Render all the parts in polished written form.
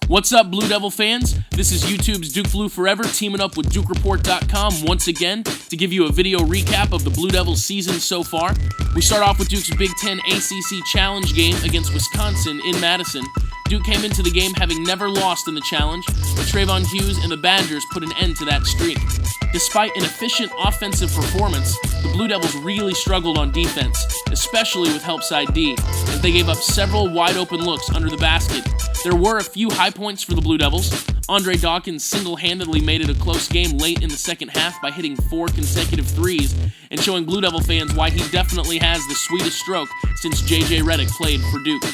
What's up, Blue Devil fans? This is YouTube's Duke Blue Forever teaming up with DukeReport.com once again to give you a video recap of the Blue Devils season so far. We start off with Duke's Big Ten ACC Challenge game against Wisconsin in Madison. Duke came into the game having never lost in the challenge, but Trayvon Hughes and the Badgers put an end to that streak. Despite an efficient offensive performance, the Blue Devils really struggled on defense, especially with help side D, as they gave up several wide-open looks under the basket. There were a few high points for the Blue Devils. Andre Dawkins single-handedly made it a close game late in the second half by hitting 4 consecutive threes and showing Blue Devil fans why he definitely has the sweetest stroke since J.J. Redick played for Duke.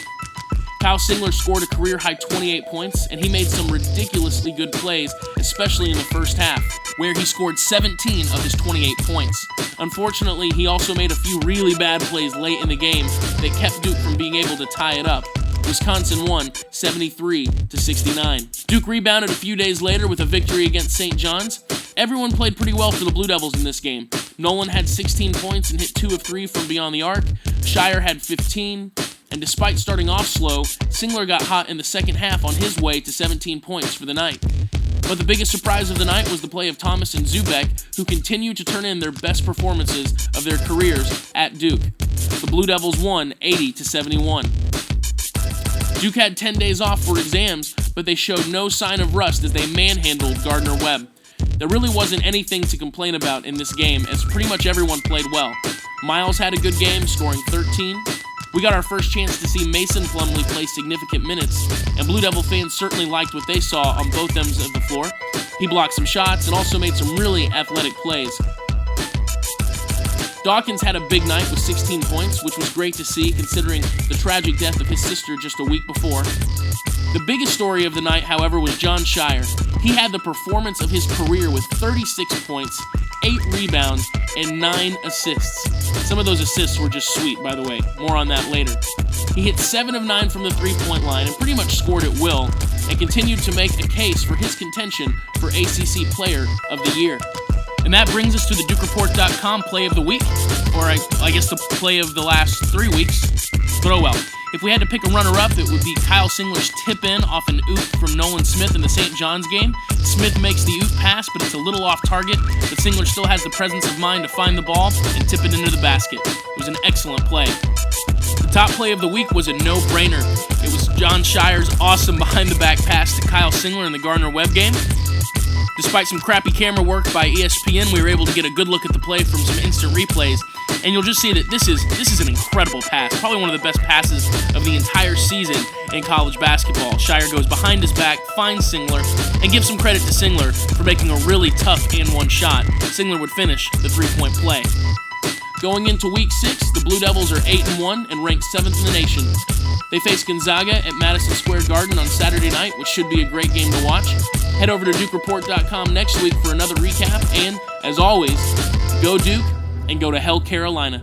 Kyle Singler scored a career-high 28 points, and he made some ridiculously good plays, especially in the first half, where he scored 17 of his 28 points. Unfortunately, he also made a few really bad plays late in the game that kept Duke from being able to tie it up. Wisconsin won 73-69. Duke rebounded a few days later with a victory against St. John's. Everyone played pretty well for the Blue Devils in this game. Nolan had 16 points and hit 2 of 3 from beyond the arc. Shire had 15. And despite starting off slow, Singler got hot in the second half on his way to 17 points for the night. But the biggest surprise of the night was the play of Thomas and Zubek, who continued to turn in their best performances of their careers at Duke. The Blue Devils won 80-71. Duke had 10 days off for exams, but they showed no sign of rust as they manhandled Gardner-Webb. There really wasn't anything to complain about in this game, as pretty much everyone played well. Miles had a good game, scoring 13. We got our first chance to see Mason Plumlee play significant minutes, and Blue Devil fans certainly liked what they saw on both ends of the floor. He blocked some shots and also made some really athletic plays. Dawkins had a big night with 16 points, which was great to see considering the tragic death of his sister just a week before. The biggest story of the night, however, was Jon Scheyer. He had the performance of his career with 36 points, 8 rebounds, and 9 assists. Some of those assists were just sweet, by the way. More on that later. He hit 7 of 9 from the three-point line and pretty much scored at will, and continued to make a case for his contention for ACC Player of the Year. And that brings us to the DukeReport.com Play of the Week, or I guess the play of the last 3 weeks. But oh well. If we had to pick a runner-up, it would be Kyle Singler's tip-in off an oop from Nolan Smith in the St. John's game. Smith makes the oop pass, but it's a little off target, but Singler still has the presence of mind to find the ball and tip it into the basket. It was an excellent play. The top play of the week was a no-brainer. It was Jon Scheyer's awesome behind-the-back pass to Kyle Singler in the Gardner-Webb game. Despite some crappy camera work by ESPN, we were able to get a good look at the play from some instant replays, and you'll just see that this is an incredible pass, probably one of the best passes of the entire season in college basketball. Scheyer goes behind his back, finds Singler, and gives some credit to Singler for making a really tough and-one shot. Singler would finish the three-point play. Going into Week 6, the Blue Devils are 8-1 and ranked 7th in the nation. They face Gonzaga at Madison Square Garden on Saturday night, which should be a great game to watch. Head over to DukeReport.com next week for another recap, and, as always, go Duke and go to hell, Carolina.